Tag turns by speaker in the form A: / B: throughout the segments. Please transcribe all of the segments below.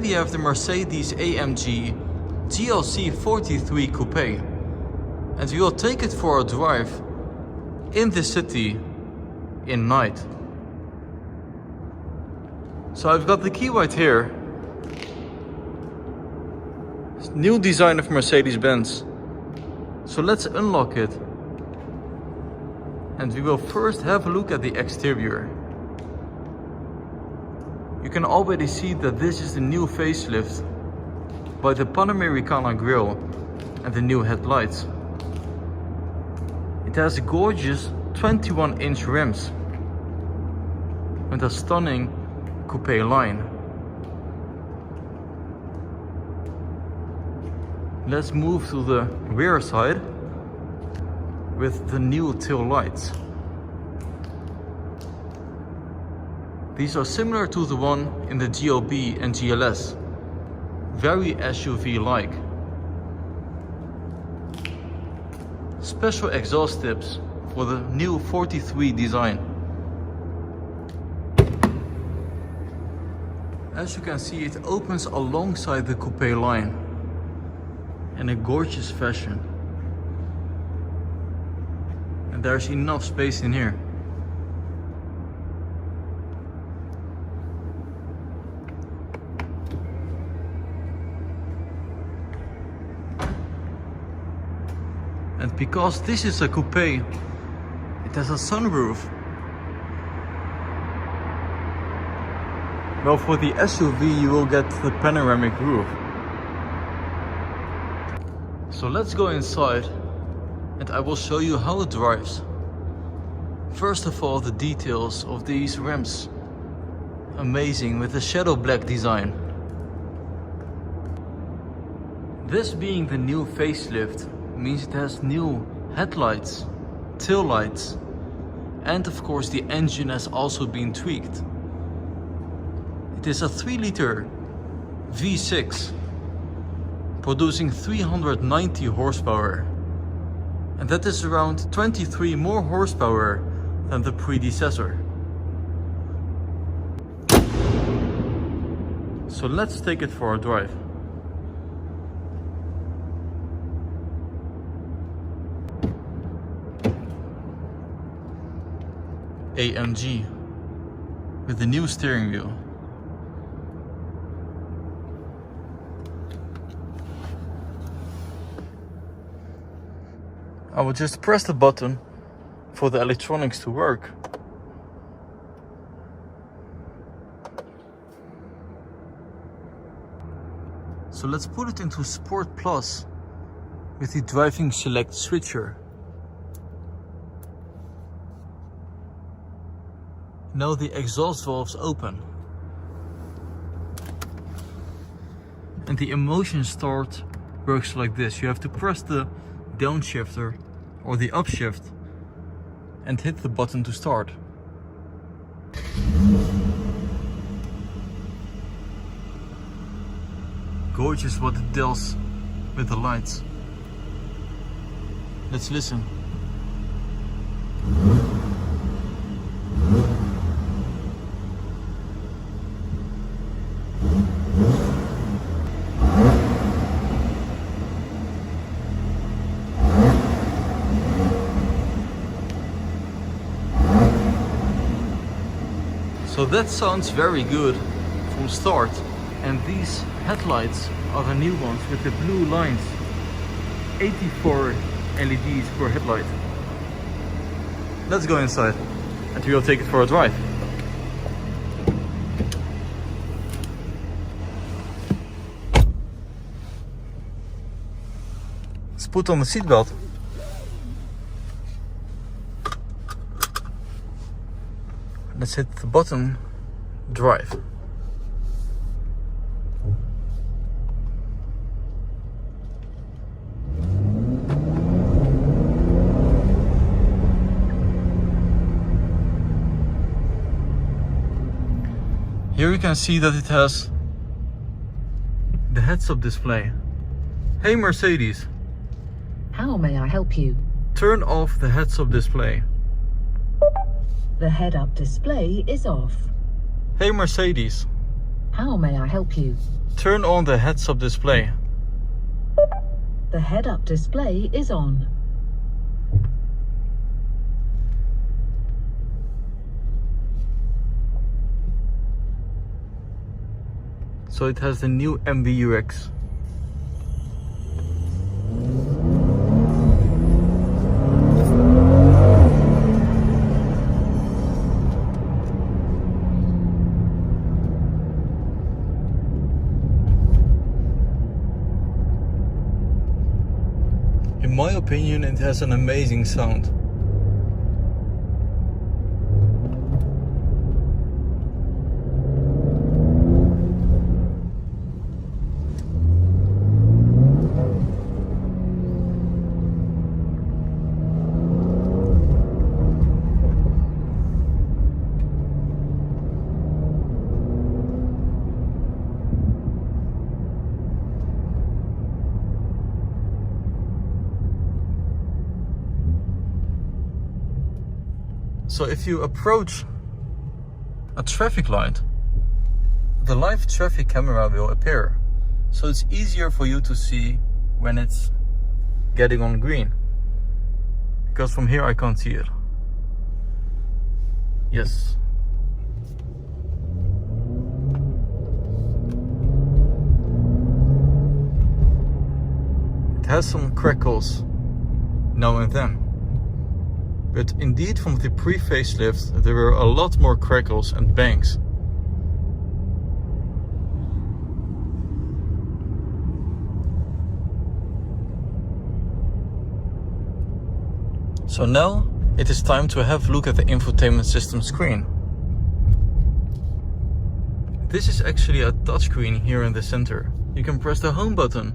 A: we have the Mercedes AMG GLC43 Coupe, and we will take it for a drive in the city in night. So I've got the key right here. New design of Mercedes Benz. So let's unlock it. And we will first have a look at the exterior. You can already see that this is the new facelift by the Panamericana grille and the new headlights. It has gorgeous 21-inch rims and a stunning coupe line. Let's move to the rear side with the new tail lights. These are similar to the one in the GLB and GLS, very SUV-like. Special exhaust tips for the new 43 design. As you can see, it opens alongside the coupe line in a gorgeous fashion. And there's enough space in here. And because this is a coupe, it has a sunroof. Well, for the SUV you will get the panoramic roof. So let's go inside and I will show you how it drives. First of all, the details of these rims. Amazing, with the shadow black design. This being the new facelift means it has new headlights, tail lights, and of course the engine has also been tweaked. It is a 3-liter V6 producing 390 horsepower, and that is around 23 more horsepower than the predecessor. So let's take it for a drive. AMG with the new steering wheel. I will just press the button for the electronics to work. So let's put it into Sport Plus with the driving select switcher. Now the exhaust valves open. And the emotion start works like this. You have to press the downshifter or the upshift and hit the button to start. Gorgeous what it does with the lights. Let's listen. So that sounds very good from start. And these headlights are the new ones with the blue lines. 84 LEDs per headlight. Let's go inside and we will take it for a drive. Let's put on the seatbelt. Let's hit the button, drive. Here you can see that it has the heads-up display. Hey Mercedes.
B: How may I help you?
A: Turn off the heads-up display.
B: The head-up display is off.
A: Hey Mercedes.
B: How may I help you?
A: Turn on the heads-up display.
B: The head-up display is on.
A: So it has the new MBUX. In my opinion, it has an amazing sound. So if you approach a traffic light, the live traffic camera will appear. So it's easier for you to see when it's getting on green. Because from here I can't see it. Yes. It has some crackles now and then. But indeed, from the pre-facelift, there were a lot more crackles and bangs. So now it is time to have a look at the infotainment system screen. This is actually a touchscreen here in the center. You can press the home button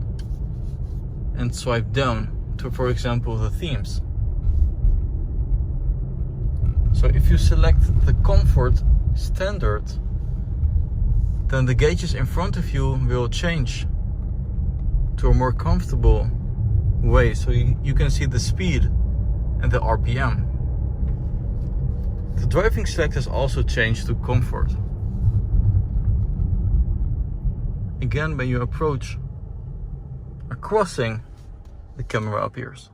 A: and swipe down to, for example, the themes. So if you select the comfort standard, then the gauges in front of you will change to a more comfortable way. So you can see the speed and the RPM. The driving select has also changed to comfort. Again, when you approach a crossing, the camera appears.